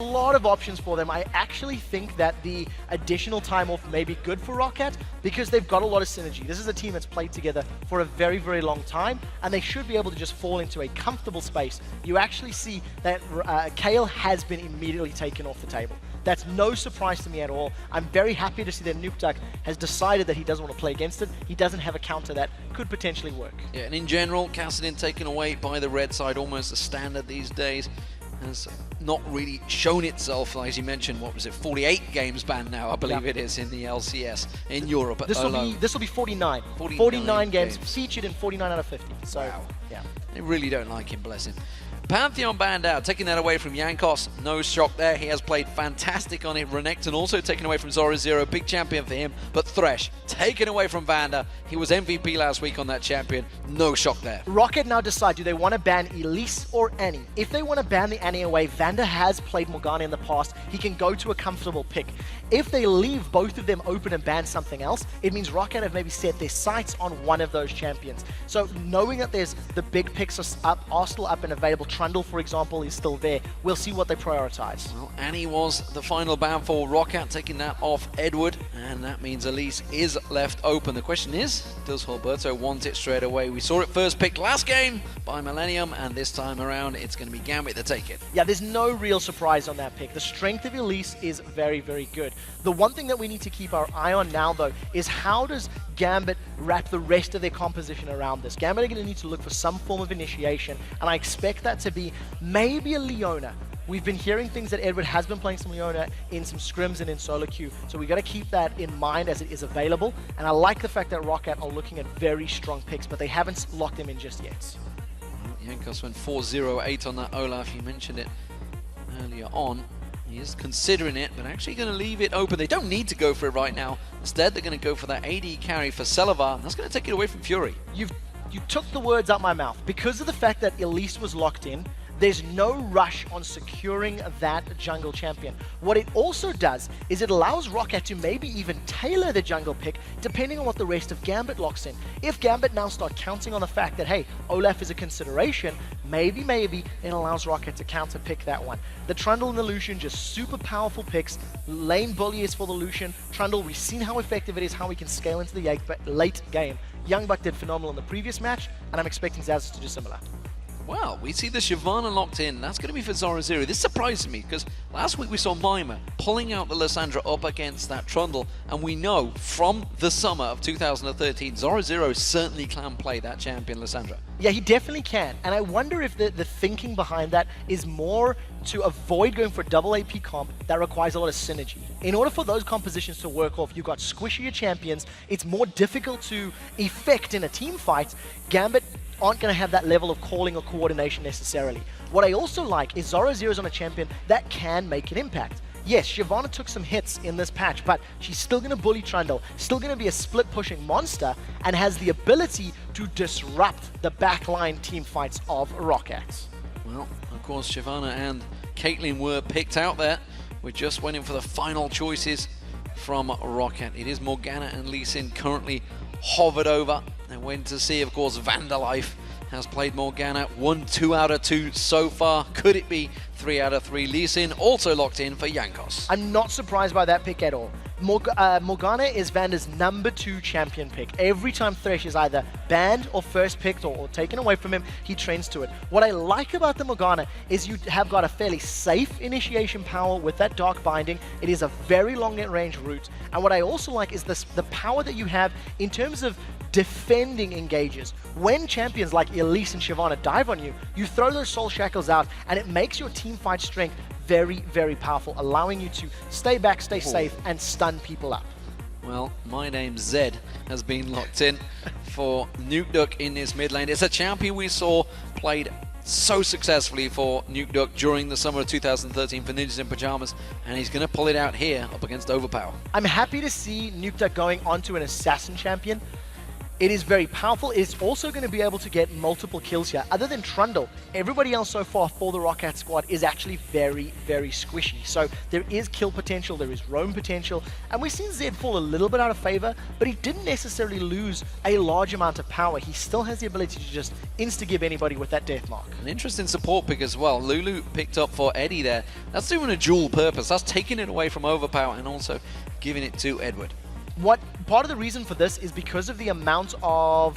a lot of options for them. I actually think that the additional time off may be good for Roccat because they've got a lot of synergy. This is a team that's played together for a very, very long time, and they should be able to just fall into a comfortable space. You actually see that Kale has been immediately taken off the table. That's no surprise to me at all. I'm very happy to see that Nukeduck has decided that he doesn't want to play against it. He doesn't have a counter that could potentially work. Yeah, and in general, Kassadin taken away by the red side, almost a standard these days, has not really shown itself, as you mentioned. What was it, 48 games banned now, I believe it is, in the LCS in Europe alone. This will be 49. 49 games featured in 49 out of 50. So, wow. Yeah. They really don't like him, bless him. Pantheon banned out, taking that away from Jankos. No shock there. He has played fantastic on it. Renekton also taken away from Zorozero. Big champion for him. But Thresh taken away from VandeR. He was MVP last week on that champion. No shock there. Roccat now decide, do they want to ban Elise or Annie? If they want to ban the Annie away, VandeR has played Morgana in the past. He can go to a comfortable pick. If they leave both of them open and ban something else, it means Roccat have maybe set their sights on one of those champions. So knowing that there's the big picks are still up and available, Trundle, for example, is still there. We'll see what they prioritize. Well, Annie was the final ban for Roccat, taking that off Edward, and that means Elise is left open. The question is, does Hulberto want it straight away? We saw it first picked last game by Millennium, and this time around, it's going to be Gambit that take it. Yeah, there's no real surprise on that pick. The strength of Elise is very, very good. The one thing that we need to keep our eye on now, though, is how does Gambit wrap the rest of their composition around this? Gambit are going to need to look for some form of initiation, and I expect that to be maybe a Leona. We've been hearing things that Edward has been playing some Leona in some scrims and in solo queue, so we got to keep that in mind as it is available. And I like the fact that Roccat are looking at very strong picks, but they haven't locked them in just yet. Jankos went 4-0-8 on that Olaf. You mentioned it earlier on. He is considering it, but actually going to leave it open. They don't need to go for it right now. Instead, they're going to go for that AD carry for Celaver. That's going to take it away from Fury. You took the words out my mouth. Because of the fact that Elise was locked in, there's no rush on securing that jungle champion. What it also does is it allows Roccat to maybe even tailor the jungle pick depending on what the rest of Gambit locks in. If Gambit now start counting on the fact that, hey, Olaf is a consideration, maybe it allows Roccat to counter pick that one. The Trundle and the Lucian, just super powerful picks. Lane bully is for the Lucian. Trundle, we've seen how effective it is, how we can scale into the late game. Youngbuck did phenomenal in the previous match, and I'm expecting Xaxus to do similar. Well, we see the Shyvana locked in. That's going to be for Zorozero. This surprised me because last week we saw Mima pulling out the Lissandra up against that Trundle, and we know from the summer of 2013, Zorozero certainly can play that champion Lissandra. Yeah, he definitely can, and I wonder if the thinking behind that is more to avoid going for a double AP comp that requires a lot of synergy. In order for those compositions to work off, you've got squishier champions, it's more difficult to effect in a team fight. Gambit aren't going to have that level of calling or coordination necessarily. What I also like is Zorozero's on a champion that can make an impact. Yes, Shyvana took some hits in this patch, but she's still going to bully Trundle, still going to be a split-pushing monster, and has the ability to disrupt the backline team fights of Roccat. Well, of course, Shyvana and Caitlyn were picked out there. We're just waiting for the final choices from Roccat. It is Morgana and Lucian currently hovered over. And waiting to see, of course, VandeR has played Morgana. 1-2 out of 2 so far. Could it be 3 out of 3? Lucian also locked in for Jankos. I'm not surprised by that pick at all. Morgana is VandeR's #2 champion pick. Every time Thresh is either banned or first picked or taken away from him, he trends to it. What I like about the Morgana is you have got a fairly safe initiation power with that Dark Binding. It is a very long range route. And what I also like is the power that you have in terms of defending engages. When champions like Elise and Shyvana dive on you, you throw those soul shackles out and it makes your team fight strength very, very powerful, allowing you to stay back, stay safe, and stun people up. Well, my name Zed has been locked in for Nukeduck in this mid lane. It's a champion we saw played so successfully for Nukeduck during the summer of 2013 for Ninjas in Pajamas, and he's going to pull it out here up against Overpow. I'm happy to see Nukeduck going onto an assassin champion. It is very powerful. It's also going to be able to get multiple kills here. Other than Trundle, everybody else so far for the Roccat squad is actually very, very squishy. So there is kill potential, there is roam potential, and we've seen Zed fall a little bit out of favor, but he didn't necessarily lose a large amount of power. He still has the ability to just insta-give anybody with that death mark. An interesting support pick as well. Lulu picked up for Eddie there. That's doing a dual purpose. That's taking it away from Overpow and also giving it to Edward. Part of the reason for this is because of the amount of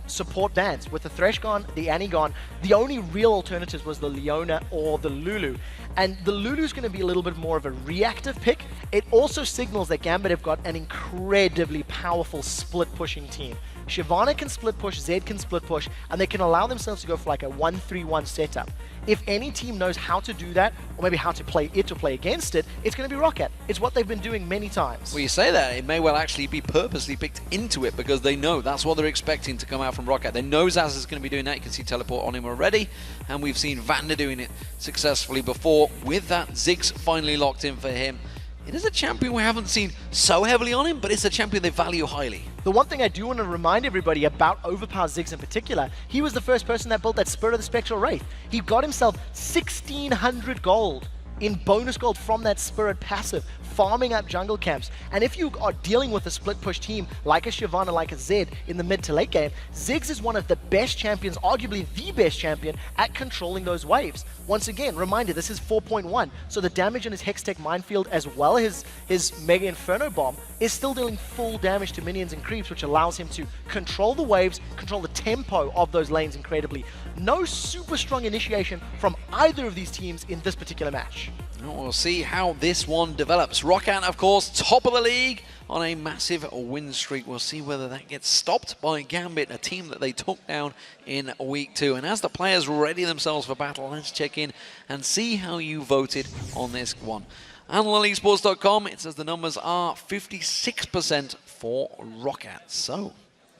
support bans. With the Thresh gone, the Annie gone, the only real alternatives was the Leona or the Lulu. And the Lulu's going to be a little bit more of a reactive pick. It also signals that Gambit have got an incredibly powerful split pushing team. Shyvana can split push, Zed can split push, and they can allow themselves to go for like a 1-3-1 setup. If any team knows how to do that, or maybe how to play it to play against it, it's going to be Roccat. It's what they've been doing many times. Well, you say that, it may well actually be purposely picked into it because they know that's what they're expecting to come out from Roccat. They know Xaxus is going to be doing that. You can see teleport on him already, and we've seen VandeR doing it successfully before. With that, Ziggs finally locked in for him. It is a champion we haven't seen so heavily on him, but it's a champion they value highly. The one thing I do want to remind everybody about Overpow Ziggs in particular, he was the first person that built that Spirit of the Spectral Wraith. He got himself 1,600 gold in bonus gold from that Spirit passive, farming up jungle camps. And if you are dealing with a split push team like a Shyvana, like a Zed in the mid to late game, Ziggs is one of the best champions, arguably the best champion at controlling those waves. Once again, reminder, this is 4.1, so the damage on his Hextech Minefield as well as his Mega Inferno Bomb is still dealing full damage to minions and creeps, which allows him to control the waves, control the tempo of those lanes incredibly. No super strong initiation from either of these teams in this particular match. We'll see how this one develops. Roccat, of course, top of the league on a massive win streak. We'll see whether that gets stopped by Gambit, a team that they took down in week 2. And as the players ready themselves for battle, let's check in and see how you voted on this one. AnalEsports.com, it says the numbers are 56% for Roccat. So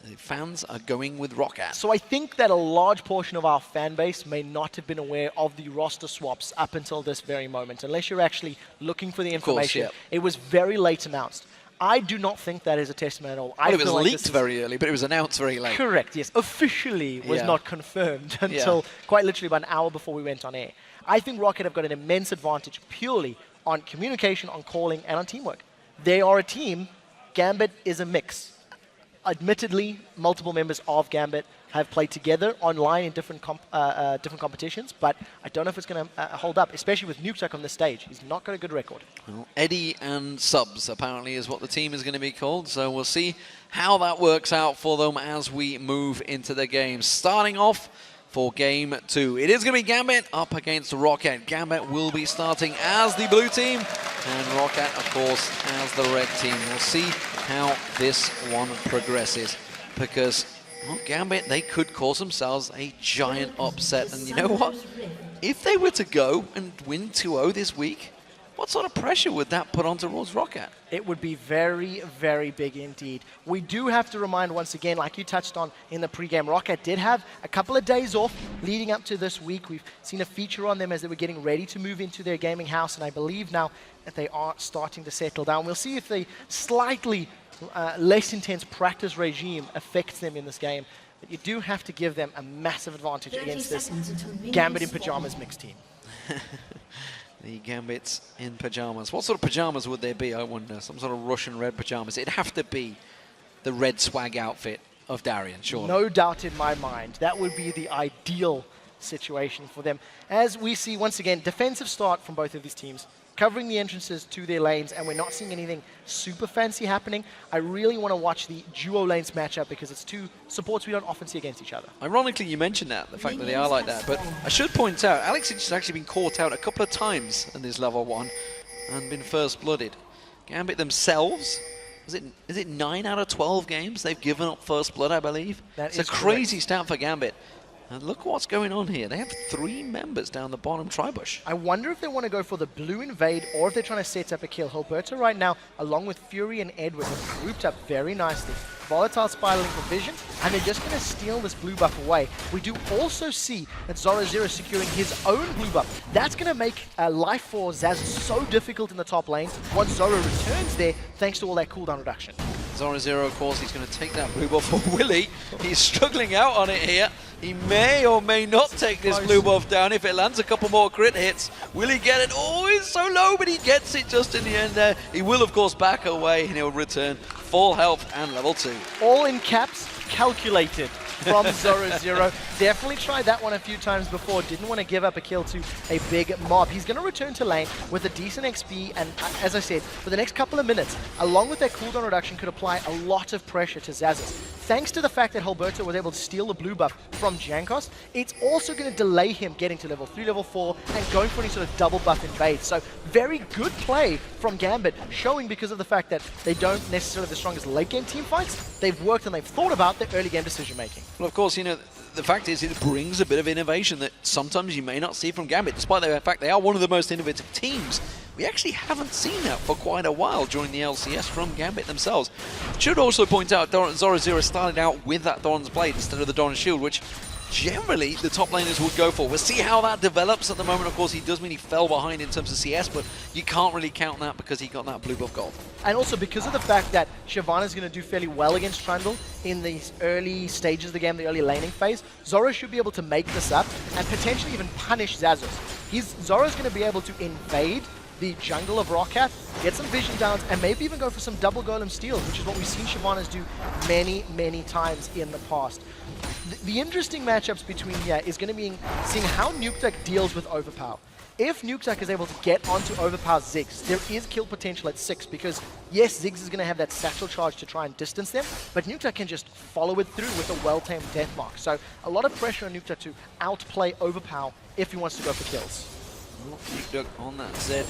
the fans are going with Roccat. So I think that a large portion of our fan base may not have been aware of the roster swaps up until this very moment, unless you're actually looking for the information. Of course, yeah. It was very late announced. I do not think that is a testament at all. Well, it was leaked very early, but it was announced very late. Correct, yes. Officially was not confirmed until quite literally about an hour before we went on air. I think Roccat have got an immense advantage purely on communication, on calling, and on teamwork. They are a team. Gambit is a mix. Admittedly, multiple members of Gambit have played together online in different competitions, but I don't know if it's going to hold up, especially with Nukeduck on this stage. He's not got a good record. Well, Eddie and Subs, apparently, is what the team is going to be called, so we'll see how that works out for them as we move into the game. Starting off for Game 2. It is going to be Gambit up against Roccat. Gambit will be starting as the blue team, and Roccat, of course, as the red team. We'll see how this one progresses, because well, Gambit, they could cause themselves a giant upset. And you know what? If they were to go and win 2-0 this week, what sort of pressure would that put on towards Roccat? It would be very, very big indeed. We do have to remind once again, like you touched on in the pregame, Roccat did have a couple of days off leading up to this week. We've seen a feature on them as they were getting ready to move into their gaming house, and I believe now that they are starting to settle down. We'll see if the slightly less intense practice regime affects them in this game. But you do have to give them a massive advantage against this Gambit in Pajamas mixed team. The Gambits in pajamas. What sort of pajamas would there be, I wonder? Some sort of Russian red pajamas. It'd have to be the red swag outfit of Darian, sure. No doubt in my mind. That would be the ideal situation for them. As we see, once again, defensive start from both of these teams, covering the entrances to their lanes, and we're not seeing anything super fancy happening. I really want to watch the duo lanes matchup because it's two supports we don't often see against each other. Ironically, you mentioned that, the fact that they are like that, but I should point out, Alex has actually been caught out a couple of times in this level 1 and been first blooded. Gambit themselves, is it 9 out of 12 games they've given up first blood, I believe? It's a crazy stat for Gambit. And look what's going on here. They have 3 members down the bottom tribush. I wonder if they want to go for the blue invade or if they're trying to set up a kill. Hulberto right now, along with Fury and Edward, have grouped up very nicely. Volatile spiraling for vision, and they're just going to steal this blue buff away. We do also see that Zorozero securing his own blue buff. That's going to make life for Xaxus so difficult in the top lane once Zoro returns there, thanks to all that cooldown reduction. Zorozero, of course, he's going to take that blue buff for Willie. He's struggling out on it here. He may or may not take this blue buff down. If it lands a couple more crit hits, will he get it? Oh, it's so low, but he gets it just in the end there. He will, of course, back away, and he'll return full health and level 2. All in caps, calculated from Zorozero. Definitely tried that one a few times before. Didn't want to give up a kill to a big mob. He's going to return to lane with a decent XP, and as I said, for the next couple of minutes, along with that cooldown reduction, could apply a lot of pressure to Xaxus. Thanks to the fact that Hulberto was able to steal the blue buff from Jankos, it's also going to delay him getting to level 3, level 4, and going for any sort of double buff invade. So very good play from Gambit, showing because of the fact that they don't necessarily have the strongest late game team fights. They've worked and they've thought about their early game decision making. Well, of course, you know, the fact is it brings a bit of innovation that sometimes you may not see from Gambit, despite the fact they are one of the most innovative teams. We actually haven't seen that for quite a while during the LCS from Gambit themselves. Should also point out Zorozero started out with that Doran's Blade instead of the Doran's Shield, which generally the top laners would go for. We'll see how that develops at the moment. Of course, he does mean he fell behind in terms of CS, but you can't really count that because he got that blue buff gold. And also because of the fact that Shyvana is going to do fairly well against Trundle in these early stages of the game, the early laning phase, Zoro should be able to make this up and potentially even punish Xaxus. Zoro's going to be able to invade the jungle of Roccat, get some vision downs, and maybe even go for some double golem steals, which is what we've seen Shyvana's do many, many times in the past. The interesting matchups between here is going to be seeing how Nukeduck deals with Overpow. If Nukeduck is able to get onto Overpow's Ziggs, there is kill potential at 6 because, yes, Ziggs is going to have that satchel charge to try and distance them, but Nukeduck can just follow it through with a well-tamed deathmark. So a lot of pressure on Nukeduck to outplay Overpow if he wants to go for kills. Nukeduck on that Zed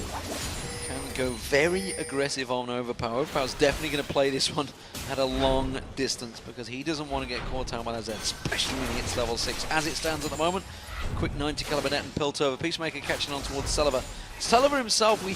can go very aggressive on Overpow. Overpow's definitely going to play this one at a long distance because he doesn't want to get caught out by that Zed, especially when he hits level 6. As it stands at the moment, quick 90 caliber net and Piltover. Peacemaker catching on towards Celaver. Celaver himself, we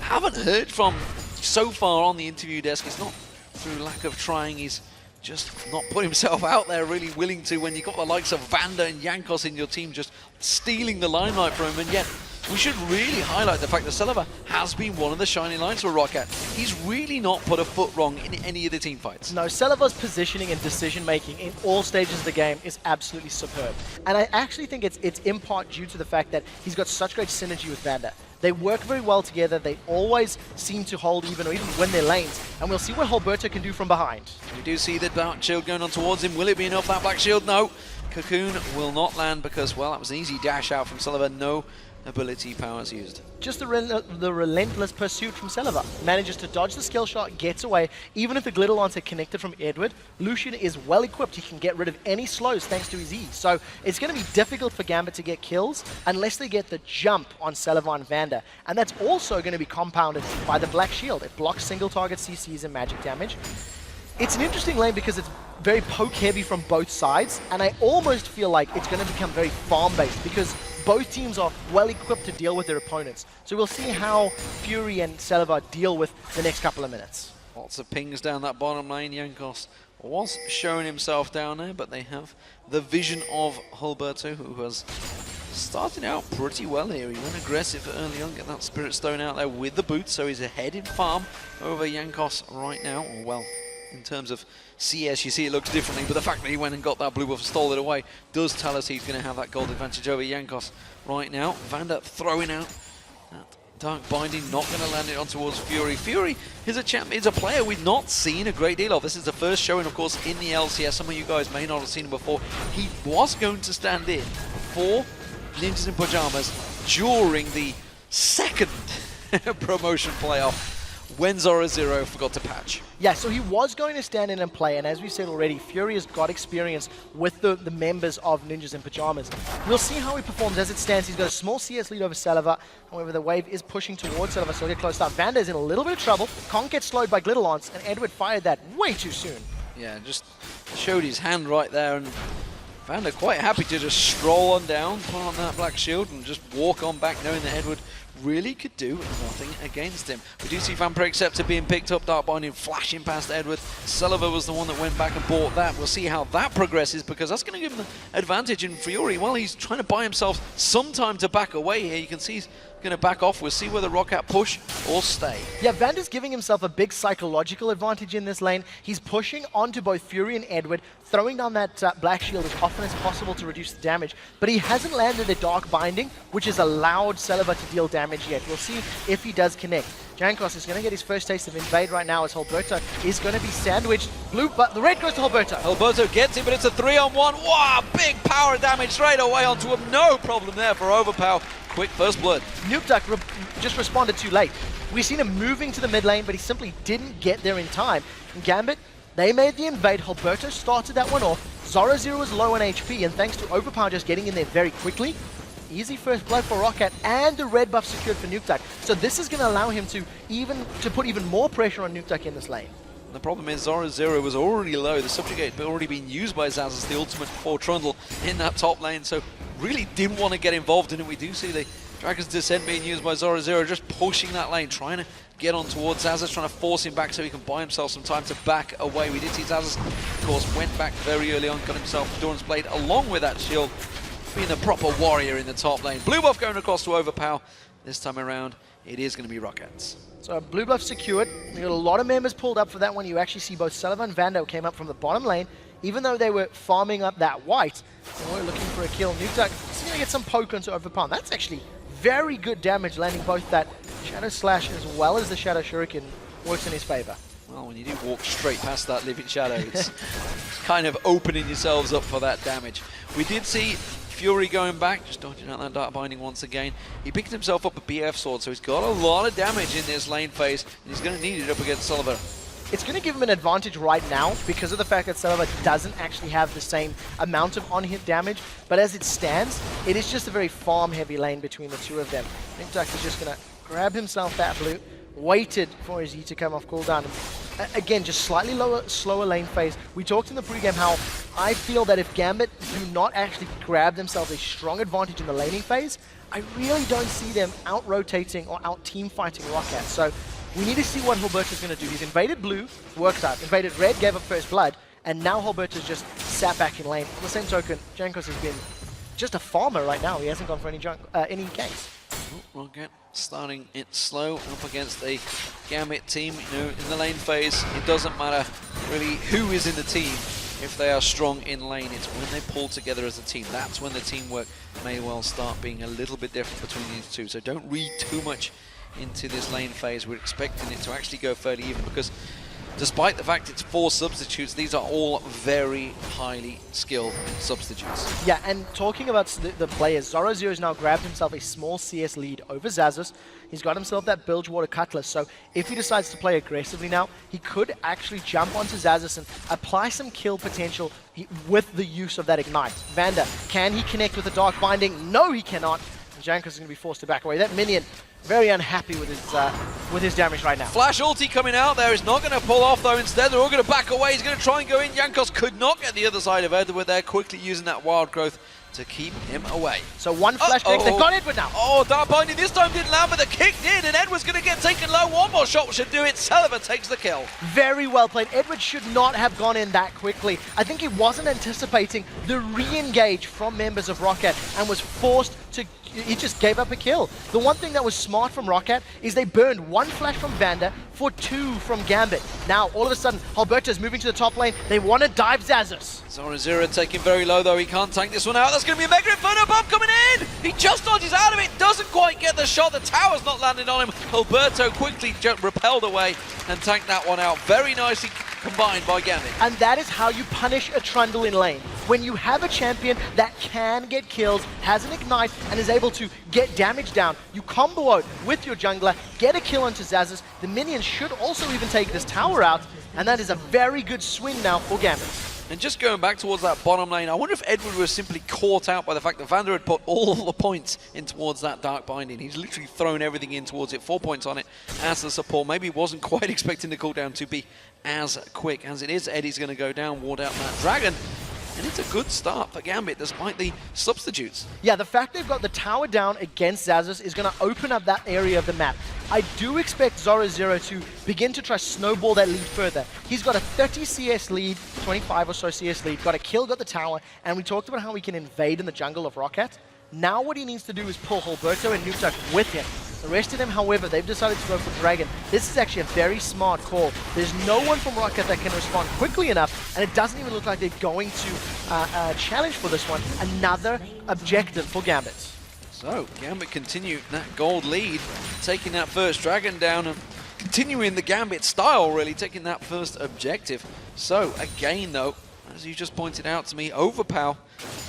haven't heard from so far on the interview desk. It's not through lack of trying, he's just not put himself out there really willing to when you've got the likes of VandeR and Jankos in your team just stealing the limelight from him, and yet we should really highlight the fact that Celaver has been one of the shining lights for Roccat. He's really not put a foot wrong in any of the team fights. No, Celaver's positioning and decision-making in all stages of the game is absolutely superb. And I actually think it's in part due to the fact that he's got such great synergy with VandeR. They work very well together. They always seem to hold even, or even win their lanes. And we'll see what Hulberto can do from behind. We do see the Dark Shield going on towards him. Will it be enough, that Black Shield? No. Cocoon will not land because, well, that was an easy dash out from Celaver. No ability powers used. Just the relentless pursuit from Celaver. Manages to dodge the skill shot, gets away. Even if the Glitter Lance are connected from Edward, Lucian is well equipped. He can get rid of any slows thanks to his E. So it's going to be difficult for Gambit to get kills unless they get the jump on Celaver and VandeR. And that's also going to be compounded by the Black Shield. It blocks single target CCs and magic damage. It's an interesting lane because it's very poke heavy from both sides, and I almost feel like it's going to become very farm-based because both teams are well equipped to deal with their opponents. So we'll see how Fury and Celaver deal with the next couple of minutes. Lots of pings down that bottom lane. Jankos was showing himself down there, but they have the vision of Hulberto, who has started out pretty well here. He went aggressive early on, get that Spirit Stone out there with the boots, so he's ahead in farm over Jankos right now. Well, in terms of CS, you see it looks differently, but the fact that he went and got that blue buff and stole it away does tell us he's going to have that gold advantage over Jankos right now. VandeR throwing out that Dark Binding, not going to land it on towards Fury. Fury is a player we've not seen a great deal of. This is the first showing, of course, in the LCS. Some of you guys may not have seen him before. He was going to stand in for Ninjas in Pajamas during the second promotion playoff when Zorozero forgot to patch. Yeah, so he was going to stand in and play, and as we said already, Fury has got experience with the members of Ninjas in Pajamas. We'll see how he performs. As it stands, he's got a small CS lead over Celaver. However, the wave is pushing towards Celaver, so he'll get close up. VandeR is in a little bit of trouble. Can't get slowed by Glitter Lance, and Edward fired that way too soon. Yeah, just showed his hand right there, and VandeR quite happy to just stroll on down, put on that Black Shield, and just walk on back, knowing that Edward really could do nothing against him. We do see Vampire Acceptor being picked up, Dark Binding flashing past Edward. Celaver was the one that went back and bought that. We'll see how that progresses, because that's going to give him the advantage in Fury. While he's trying to buy himself some time to back away here, you can see he's going to back off. We'll see whether Roccat push or stay. Yeah, VandeR's giving himself a big psychological advantage in this lane. He's pushing onto both Fury and Edward, throwing down that Black Shield as often as possible to reduce the damage, but he hasn't landed a Dark Binding, which has allowed Celaver to deal damage yet. We'll see if he does connect. Jankos is going to get his first taste of Invade right now as Hulberto is going to be sandwiched. Blue, but the red goes to Hulberto. Hulberto gets it, but it's a 3-on-1. Wow, big power damage straight away onto him. No problem there for Overpow. Quick first blood. Nukeduck just responded too late. We've seen him moving to the mid lane, but he simply didn't get there in time. And Gambit, they made the invade. Hulberto started that one off. Zorozero was low on HP, and thanks to Overpow just getting in there very quickly, easy first blood for Roccat, and the red buff secured for Nukeduck. So this is going to allow him to put even more pressure on Nukeduck in this lane. The problem is Zorozero was already low. The subjugate had already been used by Xaxus, the ultimate for Trundle in that top lane, so really didn't want to get involved in it. We do see the Dragon's Descent being used by Zorozero, just pushing that lane, trying to get on towards Xaxus, trying to force him back so he can buy himself some time to back away. We did see Xaxus, of course, went back very early on, got himself Doran's Blade along with that shield, being a proper warrior in the top lane. Blue buff going across to Overpow. This time around, it is going to be Rockats. So blue buff secured. We got a lot of members pulled up for that one. You actually see both Celaver and VandeR came up from the bottom lane, even though they were farming up that white. And we're looking for a kill. Nukeduck is going to get some poke onto Overpow. That's actually very good damage, landing both that Shadow Slash as well as the Shadow Shuriken works in his favor. Well, when you do walk straight past that Living Shadow, it's kind of opening yourselves up for that damage. We did see Fury going back, just dodging out that Dark Binding once again. He picked himself up a BF sword, so he's got a lot of damage in this lane phase, and he's going to need it up against Celaver. It's going to give him an advantage right now because of the fact that Celaver doesn't actually have the same amount of on-hit damage, but as it stands, it is just a very farm-heavy lane between the two of them. Nukeduck is just going to grab himself that blue, waited for his E to come off cooldown. Again, just slightly slower lane phase. We talked in the pregame how I feel that if Gambit do not actually grab themselves a strong advantage in the laning phase, I really don't see them out-rotating or out-team fighting Roccat. So we need to see what Hulberto's going to do. He's invaded blue, worked out. Invaded red, gave up first blood, and now Hulberto's just sat back in lane. On the same token, Jankos has been just a farmer right now. He hasn't gone for any ganks. Roccat starting it slow up against a Gambit team. You know, in the lane phase, it doesn't matter really who is in the team. If they are strong in lane, it's when they pull together as a team. That's when the teamwork may well start being a little bit different between these two. So don't read too much into this lane phase. We're expecting it to actually go fairly even because despite the fact it's 4 substitutes, these are all very highly skilled substitutes. Yeah, and talking about the players, Zorozero has now grabbed himself a small CS lead over Xaxus. He's got himself that Bilgewater Cutlass, so if he decides to play aggressively now, he could actually jump onto Xaxus and apply some kill potential with the use of that Ignite. VandeR, can he connect with the Dark Binding? No, he cannot. And Jankos is going to be forced to back away. That minion, very unhappy with his damage right now. Flash ulti coming out there is not going to pull off though. Instead, they're all going to back away. He's going to try and go in. Jankos could not get the other side of Edward there, quickly using that wild growth to keep him away. So one flash next, they've got Edward now. Oh, Dark Binding this time didn't land, but the kick did, and Edward's going to get taken low. One more shot should do it. Celaver takes the kill. Very well played. Edward should not have gone in that quickly. I think he wasn't anticipating the re-engage from members of Roccat and was forced to... He just gave up a kill. The one thing that was smart from Roccat is they burned 1 flash from VandeR for 2 from Gambit. Now, all of a sudden, Hulberto's moving to the top lane. They want to dive Xaxus. Zorozero taking very low, though. He can't tank this one out. That's going to be a Mega Inferno bomb coming in. He just dodges out of it. Doesn't quite get the shot. The tower's not landing on him. Hulberto quickly repelled away and tanked that one out. Very nicely combined by Gambit. And that is how you punish a Trundle in lane. When you have a champion that can get kills, has an Ignite, and is able to get damage down, you combo out with your jungler, get a kill onto Xaxus. The minions should also even take this tower out, and that is a very good swing now for Gambit. And just going back towards that bottom lane, I wonder if Edward was simply caught out by the fact that VandeR had put all the points in towards that Dark Binding. He's literally thrown everything in towards it, 4 points on it as the support. Maybe he wasn't quite expecting the cooldown to be as quick as it is. Eddie's going to go down, ward out that dragon. And it's a good start for Gambit despite the substitutes. Yeah, the fact they've got the tower down against Xaxus is going to open up that area of the map. I do expect Zorozero to begin to try snowball that lead further. He's got a 30 CS lead, 25 or so CS lead, got a kill, got the tower, and we talked about how we can invade in the jungle of Roccat. Now what he needs to do is pull Hulberto and Nukeduck with him. The rest of them, however, they've decided to go for Dragon. This is actually a very smart call. There's no one from Roccat that can respond quickly enough, and it doesn't even look like they're going to challenge for this one. Another objective for Gambit. So, Gambit continue that gold lead, taking that first Dragon down and continuing the Gambit style, really, taking that first objective. So, again, though, as you just pointed out to me, Overpow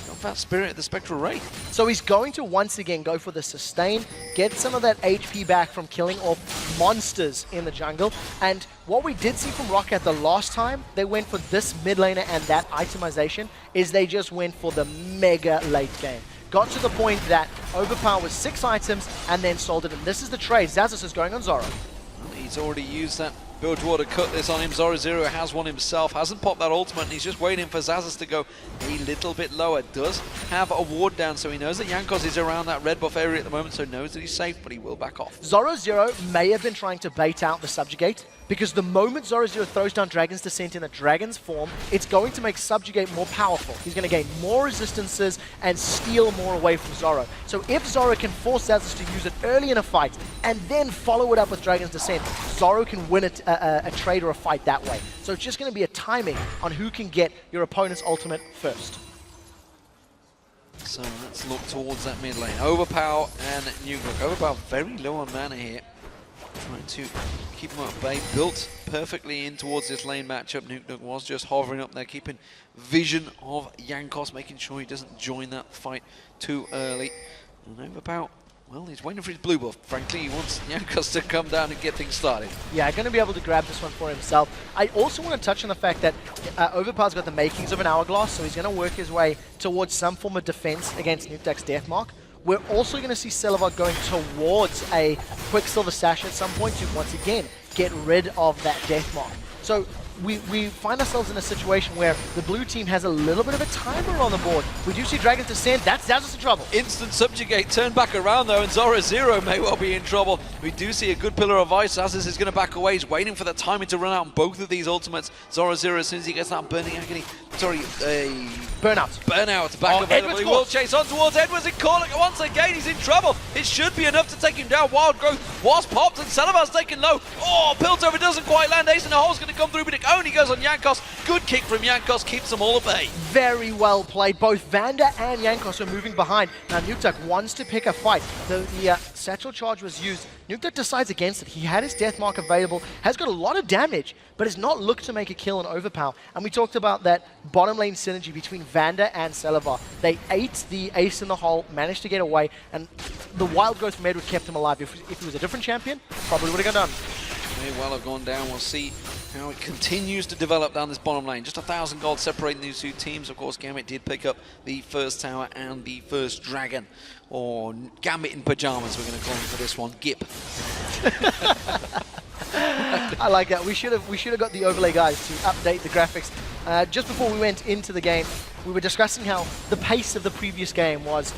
got that Spirit of the Spectral Wraith. So he's going to once again go for the sustain, get some of that HP back from killing off monsters in the jungle. And what we did see from Roccat the last time they went for this mid laner and that itemization is they just went for the mega late game. Got to the point that Overpower was 6 items and then sold it. And this is the trade. Xaxus is going on Zoro. He's already used that build water, cut this on him. Zorozero has one himself, hasn't popped that ultimate, and he's just waiting for Xaxus to go a little bit lower. Does have a ward down, so he knows that Jankos is around that red buff area at the moment, so knows that he's safe, but he will back off. Zorozero may have been trying to bait out the Subjugate, because the moment Zorozero throws down Dragon's Descent in the Dragon's form, it's going to make Subjugate more powerful. He's going to gain more resistances and steal more away from Zoro. So if Zoro can force Xaxus to use it early in a fight and then follow it up with Dragon's Descent, Zoro can win a trade or a fight that way. So it's just going to be a timing on who can get your opponent's ultimate first. So let's look towards that mid lane. Overpow and Nukeduck. Overpow very low on mana here. Trying to keep him at bay. Built perfectly in towards this lane matchup. Nukeduck was just hovering up there, keeping vision of Jankos, making sure he doesn't join that fight too early. And Overpow, well, he's waiting for his blue buff. Frankly, he wants Jankos to come down and get things started. Yeah, going to be able to grab this one for himself. I also want to touch on the fact that Overpow's got the makings of an hourglass, so he's going to work his way towards some form of defense against Nukeduck's Deathmark. We're also going to see Celaver going towards a Quicksilver Sash at some point to, once again, get rid of that Deathmark. So we find ourselves in a situation where the blue team has a little bit of a timer on the board. We do see Dragon's Descent. That's Xaxus in trouble. Instant Subjugate, turn back around though, and Zorozero may well be in trouble. We do see a good Pillar of Ice. Xaxus is going to back away. He's waiting for the timing to run out on both of these ultimates. Zorozero, as soon as he gets that Burning Agony, Burnout. Back available. He will chase on towards Edwards and call it once again. He's in trouble. It should be enough to take him down. Wild Growth was popped and Celaver's taken low. Oh, Piltover doesn't quite land. Ace in the hole's going to come through, but it only goes on Jankos. Good kick from Jankos, keeps them all at bay. Very well played. Both VandeR and Jankos are moving behind. Now Nukeduck wants to pick a fight. The Satchel Charge was used. Nukeduck decides against it. He had his Deathmark available, has got a lot of damage, but has not looked to make a kill on Overpow. And we talked about that bottom lane synergy between VandeR and Celaver. They ate the ace in the hole, managed to get away, and the Wild Growth from Edward kept him alive. If he was a different champion, probably would have gone down. May well have gone down. We'll see how it continues to develop down this bottom lane. Just 1,000 gold separating these two teams. Of course, Gambit did pick up the first tower and the first dragon. Or Gambit in pajamas, we're going to call him for this one. Gip. I like that. We should have got the overlay guys to update the graphics. Just before we went into the game, we were discussing how the pace of the previous game was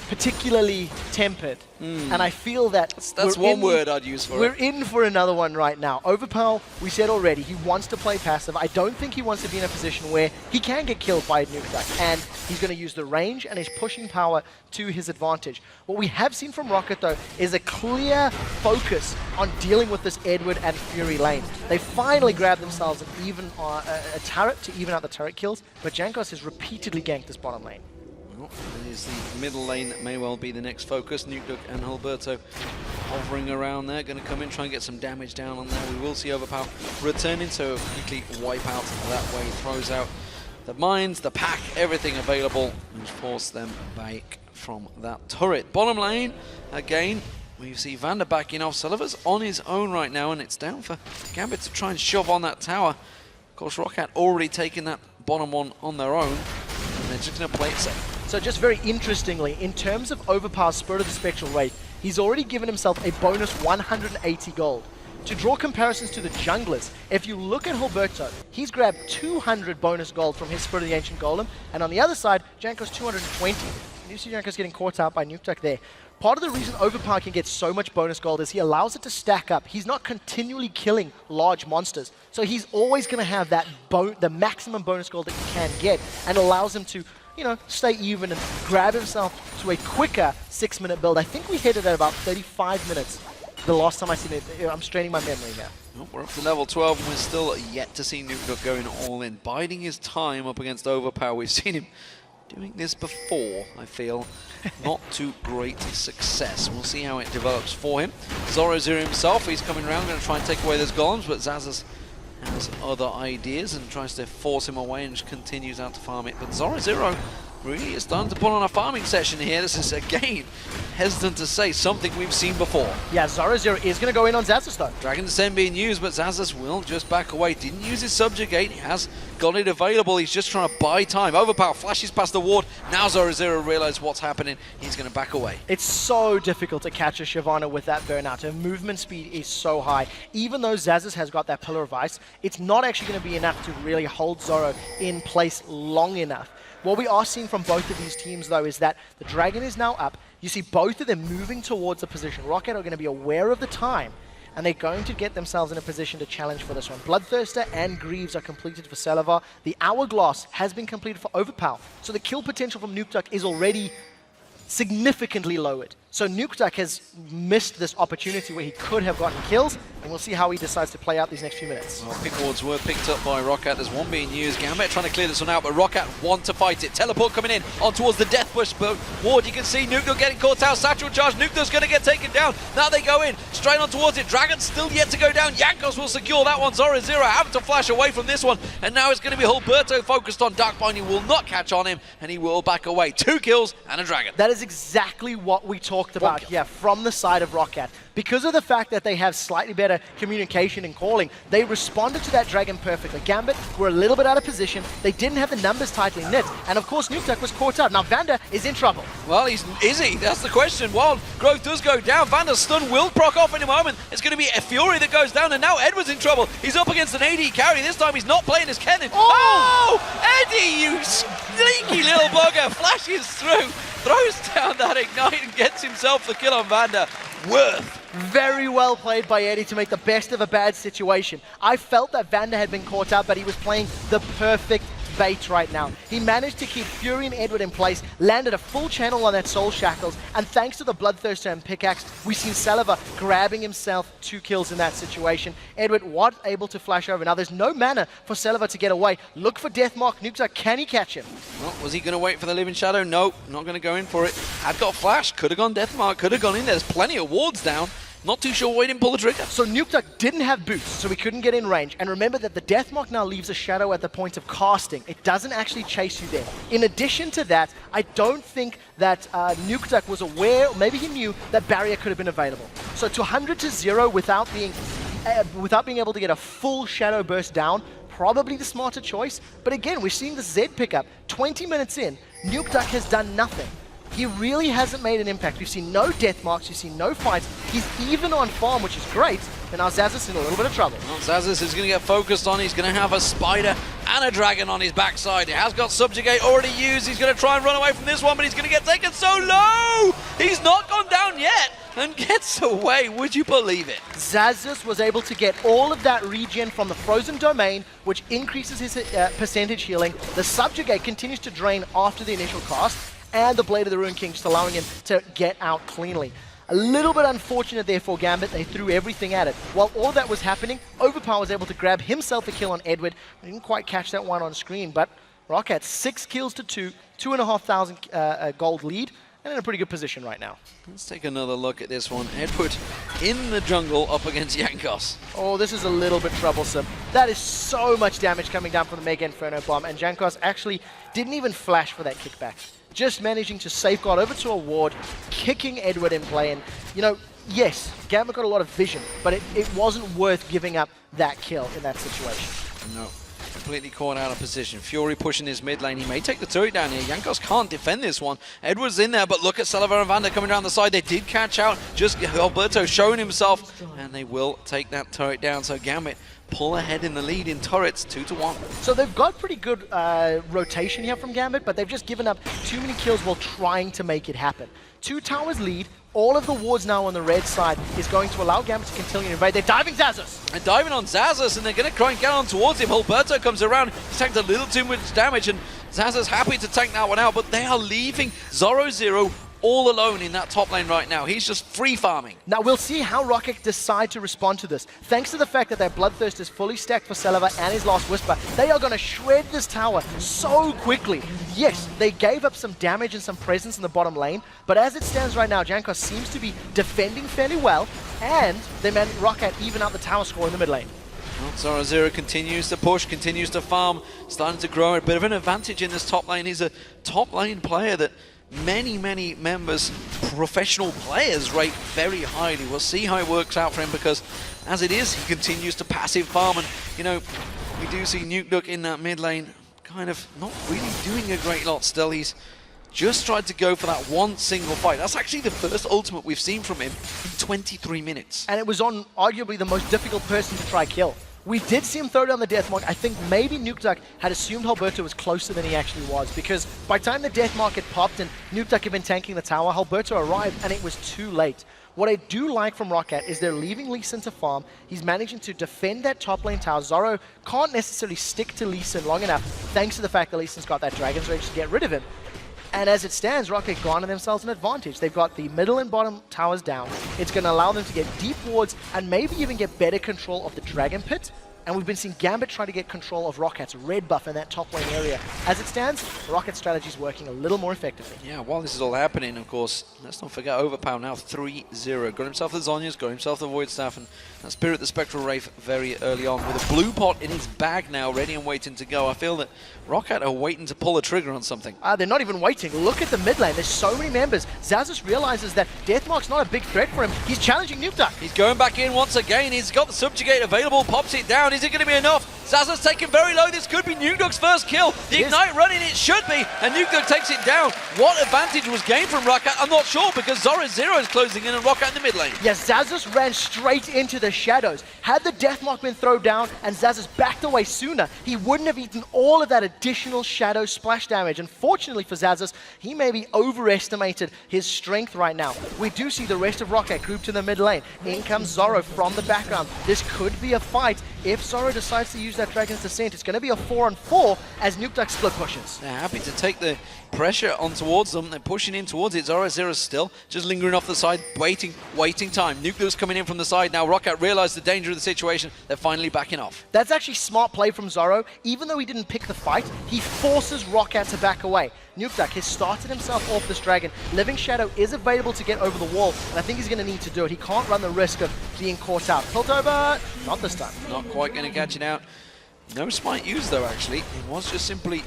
particularly tempered, and I feel that that's one word I'd use for it. We're in for another one right now. Overpow, we said already, he wants to play passive. I don't think he wants to be in a position where he can get killed by a Nukeduck, and he's going to use the range and his pushing power to his advantage. What we have seen from Roccat, though, is a clear focus on dealing with this Edward and Fury lane. They finally grabbed themselves a turret to even out the turret kills, but Jankos has repeatedly ganked this bottom lane. It is the middle lane that may well be the next focus. Nukeduck and Hulberto hovering around there, going to come in, try and get some damage down on there. We will see Overpow returning, so quickly wipe out that way. Throws out the mines, the pack, everything available, and force them back from that turret. Bottom lane, again, we see VandeR backing off. Celaver's on his own right now, and it's down for Gambit to try and shove on that tower. Of course, Roccat already taken that bottom one on their own, and they're just going to play it safe. So just very interestingly, in terms of Overpow's Spirit of the Spectral Wraith, he's already given himself a bonus 180 gold. To draw comparisons to the junglers, if you look at Hulberto, he's grabbed 200 bonus gold from his Spirit of the Ancient Golem, and on the other side, Jankos 220. You see Jankos getting caught out by Nukeduck there. Part of the reason Overpow can get so much bonus gold is he allows it to stack up. He's not continually killing large monsters, so he's always going to have that the maximum bonus gold that you can get, and allows him to you know, stay even and grab himself to a quicker 6-minute build. I think we hit it at about 35 minutes the last time I seen it. I'm straining my memory here. Well, we're up to level 12 and we're still yet to see Nukeduck going all in, biding his time up against Overpow. We've seen him doing this before, I feel. Not to great success. We'll see how it develops for him. Zorozero himself, he's coming around, going to try and take away those golems, but Xaxus has other ideas and tries to force him away and just continues out to farm it. But Zorozero really is starting to put on a farming session here. This is, again, hesitant to say something we've seen before. Yeah, Zorozero is going to go in on Xaxus though. Dragon Descent being used, but Xaxus will just back away. Didn't use his Subjugate. He has got it available. He's just trying to buy time. Overpow flashes past the ward. Now Zorozero realizes what's happening. He's going to back away. It's so difficult to catch a Shyvana with that burnout. Her movement speed is so high. Even though Xaxus has got that Pillar of Ice, it's not actually going to be enough to really hold Zoro in place long enough. What we are seeing from both of these teams, though, is that the Dragon is now up. You see both of them moving towards a position. Roccat are going to be aware of the time, and they're going to get themselves in a position to challenge for this one. Bloodthirster and Greaves are completed for Celaver. The Hourglass has been completed for Overpow. So the kill potential from Nukeduck is already significantly lowered. So Nukeduck has missed this opportunity where he could have gotten kills, and we'll see how he decides to play out these next few minutes. Well, pick wards were picked up by Roccat. There's one being used. Gambit trying to clear this one out, but Roccat want to fight it. Teleport coming in on towards the Death Bush, but ward, you can see Nukeduck getting caught out. Satchel charge. Nukeduck's going to get taken down. Now they go in, straight on towards it. Dragon's still yet to go down. Jankos will secure that one. Zorozero having to flash away from this one, and now it's going to be Hulberto focused on Darkbind. He will not catch on him, and he will back away. 2 kills and a Dragon. That is exactly what we talked about here from the side of Roccat. Because of the fact that they have slightly better communication and calling, they responded to that Dragon perfectly. Gambit were a little bit out of position. They didn't have the numbers tightly knit. And of course, Nukeduck was caught out. Now, VandeR is in trouble. Well, is he? That's the question. Wild Growth does go down. VandeR's stun will proc off in a moment. It's going to be a Fury that goes down, and now Edward's in trouble. He's up against an AD carry. This time he's not playing as Kennen. Oh! Eddie, you sneaky little bugger, flashes through, throws down that Ignite and gets himself the kill on VandeR. Worth. Very well played by Eddie to make the best of a bad situation. I felt that VandeR had been caught out, but he was playing the perfect bait right now. He managed to keep Fury and Edward in place, landed a full channel on that Soul Shackles, and thanks to the Bloodthirster and Pickaxe, we've seen Celaver grabbing himself 2 kills in that situation. Edward was able to flash over. Now there's no mana for Celaver to get away. Look for Deathmark. Nukeduck, can he catch him? Well, was he going to wait for the Living Shadow? No, not going to go in for it. Had got flash, could have gone Deathmark, could have gone in there. There's plenty of wards down. Not too sure why he didn't pull the trigger. So Nukeduck didn't have boots, so he couldn't get in range. And remember that the Deathmark now leaves a shadow at the point of casting. It doesn't actually chase you there. In addition to that, I don't think that Nukeduck was aware, or maybe he knew, that barrier could have been available. So to 100 to 0 without being able to get a full shadow burst down, probably the smarter choice. But again, we're seeing the Z pickup. 20 minutes in, Nukeduck has done nothing. He really hasn't made an impact. We've seen no death marks, we've seen no fights. He's even on farm, which is great, and now Xaxus in a little bit of trouble. Well, Xaxus is going to get focused on. He's going to have a Spider and a Dragon on his backside. He has got Subjugate already used. He's going to try and run away from this one, but he's going to get taken so low! He's not gone down yet and gets away. Would you believe it? Xaxus was able to get all of that regen from the Frozen Domain, which increases his percentage healing. The Subjugate continues to drain after the initial cast, and the Blade of the Ruined King just allowing him to get out cleanly. A little bit unfortunate there for Gambit. They threw everything at it. While all that was happening, Overpow was able to grab himself a kill on Edward. We didn't quite catch that one on screen, but Roccat 6 kills to 2, 2,500 gold lead, and in a pretty good position right now. Let's take another look at this one. Edward in the jungle up against Jankos. Oh, this is a little bit troublesome. That is so much damage coming down from the Mega Inferno Bomb, and Jankos actually didn't even flash for that kickback. Just managing to safeguard over to a ward, kicking Edward in play. And, you know, yes, Gambit got a lot of vision, but it wasn't worth giving up that kill in that situation. No, completely caught out of position. Fury pushing his mid lane. He may take the turret down here. Jankos can't defend this one. Edward's in there, but look at Celaver and VandeR coming down the side. They did catch out. Just Hulberto showing himself, and they will take that turret down. So Gambit pull ahead in the lead in turrets, 2-1. So they've got pretty good rotation here from Gambit, but they've just given up too many kills while trying to make it happen. 2 towers lead. All of the wards now on the red side is going to allow Gambit to continue to invade. They're diving Xaxus! And diving on Xaxus, and they're going to try and get on towards him. Hulberto comes around. He's taken a little too much damage, and Xaxus happy to tank that one out, but they are leaving Zorozero all alone in that top lane right now. He's just free farming. Now we'll see how Roccat decide to respond to this. Thanks to the fact that their Bloodthirst is fully stacked for Celaver and his Last Whisper, they are going to shred this tower so quickly. Yes, they gave up some damage and some presence in the bottom lane, but as it stands right now, Jankos seems to be defending fairly well, and they managed Roccat even out the tower score in the mid lane. Well, Zorozero continues to push, continues to farm, starting to grow a bit of an advantage in this top lane. He's a top lane player that many members, professional players, rate very highly. We'll see how it works out for him, because as it is, he continues to passive farm, and you know, we do see Nukeduck in that mid lane kind of not really doing a great lot still. He's just tried to go for that one single fight. That's actually the first ultimate we've seen from him in 23 minutes. And it was on arguably the most difficult person to try kill. We did see him throw down the death mark. I think maybe Nukeduck had assumed Hulberto was closer than he actually was, because by the time the death mark had popped and Nukeduck had been tanking the tower, Hulberto arrived and it was too late. What I do like from Roccat is they're leaving Lucian to farm. He's managing to defend that top lane tower. Zoro can't necessarily stick to Lucian long enough, thanks to the fact that Lucian's got that Dragon's Rage to get rid of him. And as it stands, Roccat garner themselves an advantage. They've got the middle and bottom towers down. It's going to allow them to get deep wards and maybe even get better control of the Dragon Pit. And we've been seeing Gambit try to get control of Rockat's red buff in that top lane area. As it stands, Rockat's strategy is working a little more effectively. Yeah, while this is all happening, of course, let's not forget Overpow now 3-0. Got himself the Zhonya's, got himself the Void Staff, and Spirit the Spectral Wraith very early on with a blue pot in his bag now, ready and waiting to go. I feel that Roccat are waiting to pull a trigger on something. They're not even waiting. Look at the mid lane. There's so many members. Xaxus realizes that Deathmark's not a big threat for him. He's challenging Nukeduck. He's going back in once again. He's got the Subjugate available, pops it down. Is it going to be enough? Xaxus taken very low. This could be Nukeduck's first kill. The Ignite running, it should be, and Nukeduck takes it down. What advantage was gained from Roccat? I'm not sure, because Zorozero is closing in and Roccat in the mid lane. Yes, Xaxus ran straight into the shadows. Had the Deathmark been thrown down and Xaxus backed away sooner, he wouldn't have eaten all of that additional shadow splash damage. Unfortunately for Xaxus, he maybe overestimated his strength right now. We do see the rest of Roccat grouped in the mid lane. In comes Zoro from the background. This could be a fight. If Zoro decides to use that Dragon's Descent, it's going to be a 4-on-4 as Nukeduck split pushes. They're happy to take the pressure on towards them. They're pushing in towards it. Zorozero still just lingering off the side, waiting time. Nukeduck's coming in from the side now. Roccat realized the danger of the situation. They're finally backing off. That's actually smart play from Zoro. Even though he didn't pick the fight, he forces Roccat to back away. Nukeduck has started himself off this dragon. Living Shadow is available to get over the wall, and I think he's going to need to do it. He can't run the risk of being caught out. Tilt over, not this time. Not quite going to catch it out. No smite used though, actually. It was just simply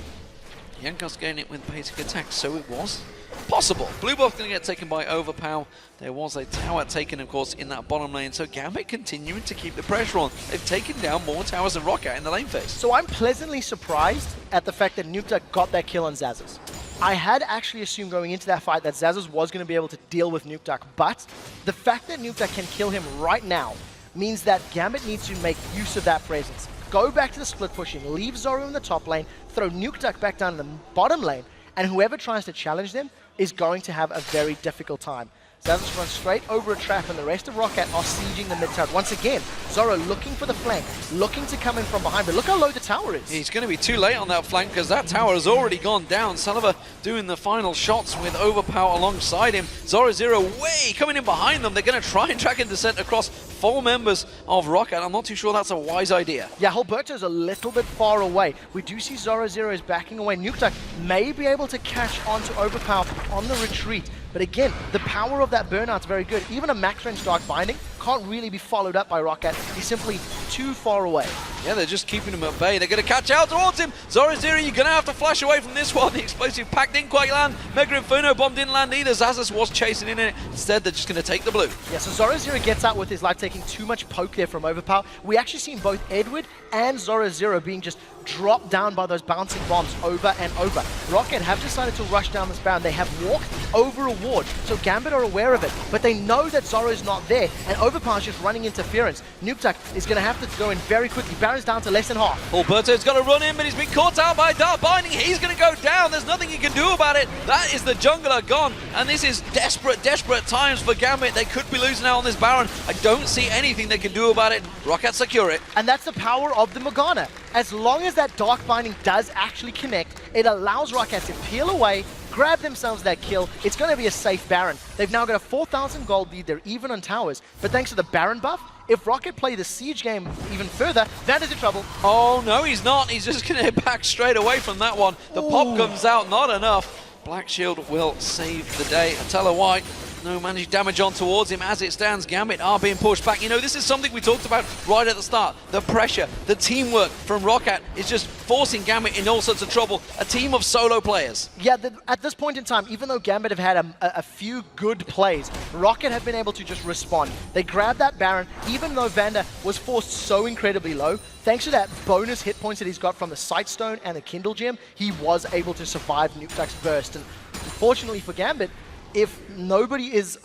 Jankos getting it with basic attacks, so it was possible. Blue buff going to get taken by Overpow. There was a tower taken, of course, in that bottom lane, so Gambit continuing to keep the pressure on. They've taken down more towers than Roccat in the lane phase. So I'm pleasantly surprised at the fact that Nukeduck got that kill on Xaxus. I had actually assumed going into that fight that Xaxus was going to be able to deal with Nukeduck, but the fact that Nukeduck can kill him right now means that Gambit needs to make use of that presence. Go back to the split pushing, leave Zoro in the top lane, throw Nukeduck back down in the bottom lane, and whoever tries to challenge them is going to have a very difficult time. Xaxus runs straight over a trap, and the rest of Roccat are sieging the mid tower. Once again, Zoro looking for the flank, looking to come in from behind, but look how low the tower is. He's going to be too late on that flank, because that tower has already gone down. Celaver doing the final shots with Overpow alongside him. Zorozero way coming in behind them. They're going to try and track and descent across 4 members of Roccat. I'm not too sure that's a wise idea. Yeah, Hulberto's a little bit far away. We do see Zorozero is backing away. Nukeduck may be able to catch onto Overpow on the retreat. But again, the power of that burnout's very good. Even a max range Dark Binding can't really be followed up by Roccat. He's simply too far away. Yeah, they're just keeping him at bay. They're going to catch out towards him. Zorozero, you're going to have to flash away from this one. The explosive pack didn't quite land. Mega Inferno bomb didn't land either. Xaxus was chasing in it. Instead, they're just going to take the blue. Yeah, so Zorozero gets out with his life, taking too much poke there from Overpow. We actually seen both Edward and Zorozero being just dropped down by those bouncing bombs over and over. Roccat have decided to rush down this bound. They have walked over a ward, so Gambit are aware of it, but they know that Zoro's not there, and Overpow is just running interference. Nukeduck is going to have to go in very quickly. Baron's down to less than half. Hulberto's got to run in, but he's been caught out by Dark Binding. He's going to go down. There's nothing he can do about it. That is the jungler gone, and this is desperate times for Gambit. They could be losing out on this Baron. I don't see anything they can do about it. Roccat secure it. And that's the power of the Morgana. As long as that Dark Binding does actually connect, it allows Roccat to peel away, grab themselves that kill. It's going to be a safe Baron. They've now got a 4,000 gold lead. They're even on towers. But thanks to the Baron buff, if Roccat play the Siege game even further, VandeR's in trouble. Oh, no, he's not. He's just going to hit back straight away from that one. The pop comes out, not enough. Black Shield will save the day. I tell her why. No managed damage on towards him as it stands. Gambit are being pushed back. You know, this is something we talked about right at the start. The pressure, the teamwork from Roccat is just forcing Gambit in all sorts of trouble. A team of solo players. Yeah, at this point in time, even though Gambit have had a few good plays, Roccat have been able to just respond. They grabbed that Baron, even though VandeR was forced so incredibly low. Thanks to that bonus hit points that he's got from the Sightstone and the Kindle Gem, he was able to survive Nukeduck's burst. And fortunately for Gambit, if nobody is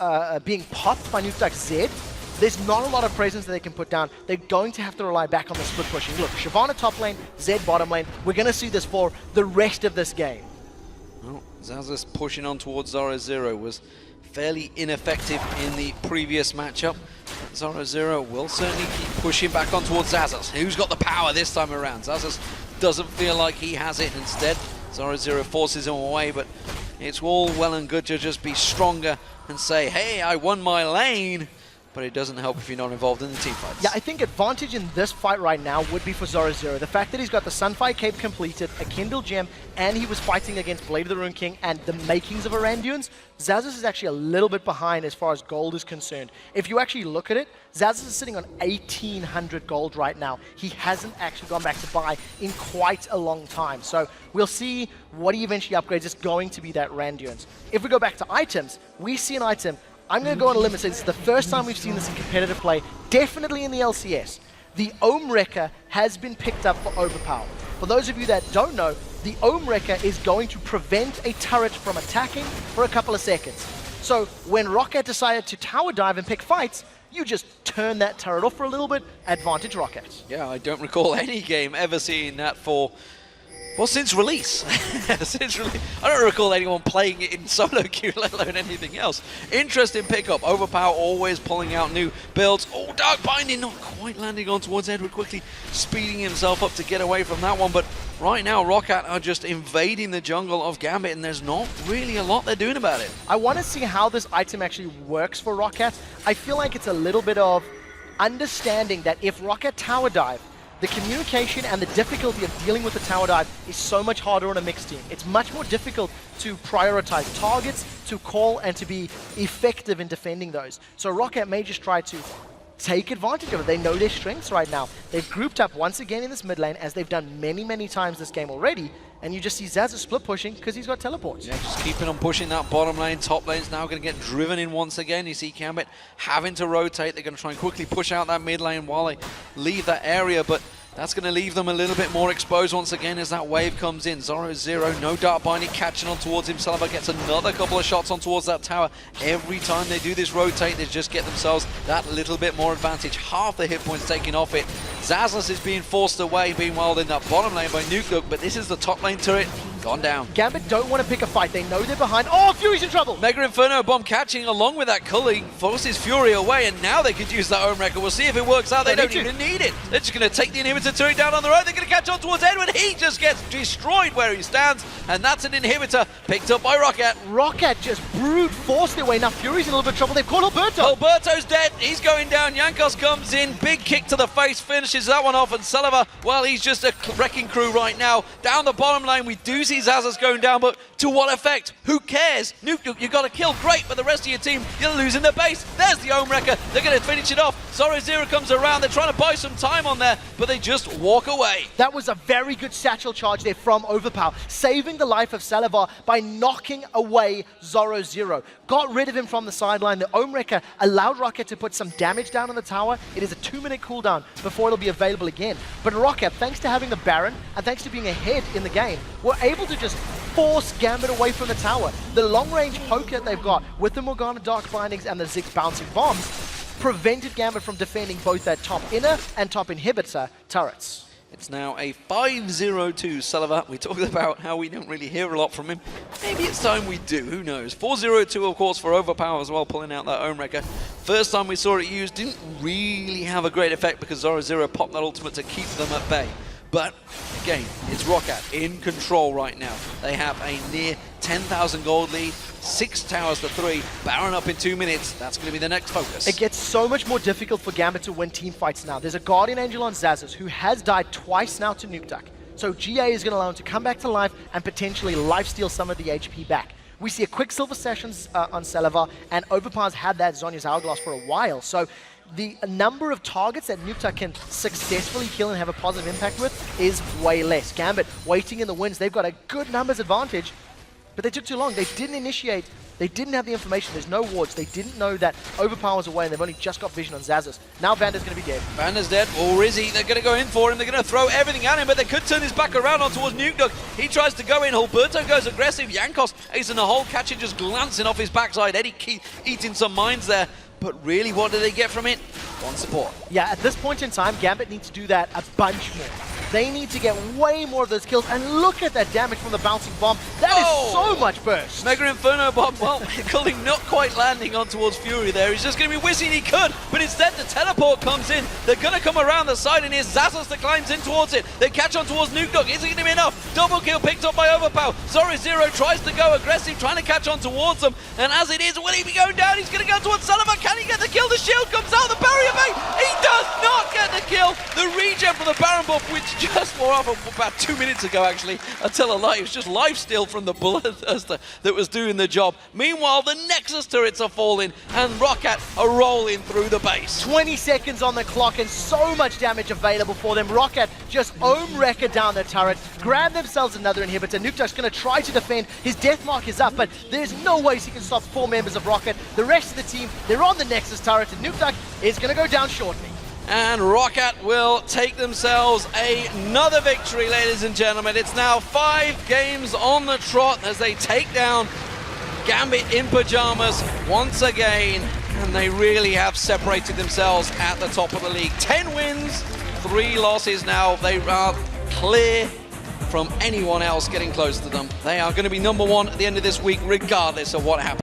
being popped by Nukeduck's Zed, there's not a lot of presence that they can put down. They're going to have to rely back on the split pushing. Look, Shyvana top lane, Zed bottom lane. We're going to see this for the rest of this game. Well, Xaxus pushing on towards Zorozero was fairly ineffective in the previous matchup. Zorozero will certainly keep pushing back on towards Xaxus. Who's got the power this time around? Xaxus doesn't feel like he has it. Instead, Zorozero forces him away, but it's all well and good to just be stronger and say, hey, I won my lane, but it doesn't help if you're not involved in the team fights. Yeah, I think advantage in this fight right now would be for Zorozero. The fact that he's got the Sunfire Cape completed, a Kindle Gem, and he was fighting against Blade of the Rune King and the makings of Aranduans, Xaxus is actually a little bit behind as far as gold is concerned. If you actually look at it, Xaxus is sitting on 1,800 gold right now. He hasn't actually gone back to buy in quite a long time. So we'll see what he eventually upgrades. It's going to be that Aranduans. If we go back to items, we see an item. I'm going to go on a limb and say this is the first time we've seen this in competitive play, definitely in the LCS. The Ohm Wrecker has been picked up for Overpow. For those of you that don't know, the Ohm Wrecker is going to prevent a turret from attacking for a couple of seconds. So when Roccat decided to tower dive and pick fights, you just turn that turret off for a little bit, advantage Roccat. Yeah, I don't recall any game ever seeing that for... well, since release. I don't recall anyone playing it in solo queue, let alone anything else. Interesting pickup. Overpow always pulling out new builds. Oh, Dark Binding not quite landing on towards Edward, quickly speeding himself up to get away from that one. But right now, Roccat are just invading the jungle of Gambit, and there's not really a lot they're doing about it. I want to see how this item actually works for Roccat. I feel like it's a little bit of understanding that if Roccat tower dive, the communication and the difficulty of dealing with the tower dive is so much harder on a mixed team. It's much more difficult to prioritize targets, to call, and to be effective in defending those. So Roccat may just try to take advantage of it. They know their strengths right now. They've grouped up once again in this mid lane, as they've done many, many times this game already. And you just see Xaxus split pushing because he's got teleports. Yeah, just keeping on pushing that bottom lane. Top lane's now going to get driven in once again. You see Gambit having to rotate. They're going to try and quickly push out that mid lane while they leave that area, but that's going to leave them a little bit more exposed once again as that wave comes in. Zorozero, no Dark Binding, catching on towards him. Celaver gets another couple of shots on towards that tower. Every time they do this rotate, they just get themselves that little bit more advantage. Half the hit points taken off it. Xaxus is being forced away, being wild in that bottom lane by Nukeduck, but this is the top lane turret. Gone down. Gambit don't want to pick a fight. They know they're behind. Oh, Fury's in trouble! Mega Inferno bomb catching along with that culling forces Fury away, and now they could use that Ohm Wrecker. We'll see if it works out. They don't even need it. They're just going to take the inhibitor turret down on their own. They're going to catch on towards Edward. He just gets destroyed where he stands, and that's an inhibitor picked up by Roccat. Roccat just brute forced their way. Now Fury's in a little bit of trouble. They've caught Hulberto. Hulberto's dead. He's going down. Jankos comes in. Big kick to the face. Finishes that one off, and Celaver, well, he's just a wrecking crew right now. Down the bottom lane, we do see Xaxus going down, but to what effect? Who cares? Nukeduck, you got a kill, great, but the rest of your team, you're losing the base. There's the Ohm Wrecker. They're going to finish it off. Zorozero comes around. They're trying to buy some time on there, but they just walk away. That was a very good satchel charge there from Overpow, saving the life of Celaver by knocking away Zorozero. Got rid of him from the sideline. The Ohm Wrecker allowed Roccat to put some damage down on the tower. It is a 2-minute cooldown before it'll be available again. But Roccat, thanks to having the Baron and thanks to being ahead in the game, were able to just force Gambit away from the tower. The long-range poke that they've got with the Morgana Dark Bindings and the Ziggs bouncing bombs prevented Gambit from defending both their top inner and top inhibitor turrets. It's now a 5-0-2 Celaver. We talked about how we don't really hear a lot from him. Maybe it's time we do, who knows. 4-0-2 of course for Overpow as well, pulling out that Ohm Wrecker. First time we saw it used, didn't really have a great effect because Zorozero popped that ultimate to keep them at bay. But again, it's Roccat in control right now. They have a near 10,000 gold lead, 6 towers to 3, Baron up in 2 minutes. That's going to be the next focus. It gets so much more difficult for Gambit to win team fights now. There's a Guardian Angel on Xaxus who has died twice now to Nukeduck. So GA is going to allow him to come back to life and potentially lifesteal some of the HP back. We see a Quicksilver sessions on Celaver, and Overpow's had that Zhonya's Hourglass for a while. So the number of targets that Nukeduck can successfully kill and have a positive impact with is way less. Gambit waiting in the wins. They've got a good numbers advantage, but they took too long. They didn't initiate. They didn't have the information. There's no wards. They didn't know that Overpow was away, and they've only just got vision on Xaxus. Now VandeR's going to be dead. VandeR's dead, or is he? They're going to go in for him. They're going to throw everything at him, but they could turn his back around on towards Nukeduck. He tries to go in. Hulberto goes aggressive. Jankos is in the hole, catching just glancing off his backside. Eddie eating some mines there. But really, what do they get from it? One support. Yeah, at this point in time, Gambit needs to do that a bunch more. They need to get way more of those kills, and look at that damage from the bouncing bomb. That is so much burst. Mega Inferno bomb, well, Culling not quite landing on towards Fury there. He's just going to be wishing he could, but instead the teleport comes in. They're going to come around the side, and here's Xaxus that climbs in towards it. They catch on towards Nukeduck. Is it going to be enough? Double kill picked up by Overpow. Zorozero tries to go aggressive, trying to catch on towards them, and as it is, will he be going down? He's going to go towards Celaver. Can he get the kill? The shield comes out, the barrier bait. He does not get the kill. The regen from the Baron buff, which just wore off about 2 minutes ago, actually. I tell a lie, it was just lifesteal from the Bloodthirster that was doing the job. Meanwhile, the Nexus turrets are falling, and Roccat are rolling through the base. 20 seconds on the clock, and so much damage available for them. Roccat just wrecker down the turret, grab themselves another inhibitor. Nukeduck's going to try to defend. His death mark is up, but there's no way he can stop 4 members of Roccat. The rest of the team, they're on the Nexus turret, and Nukeduck is going to go down shortly. And Roccat will take themselves another victory, ladies and gentlemen. It's now 5 games on the trot as they take down Gambit in pajamas once again. And they really have separated themselves at the top of the league. 10 wins, 3 losses now. They are clear from anyone else getting close to them. They are going to be #1 at the end of this week, regardless of what happens.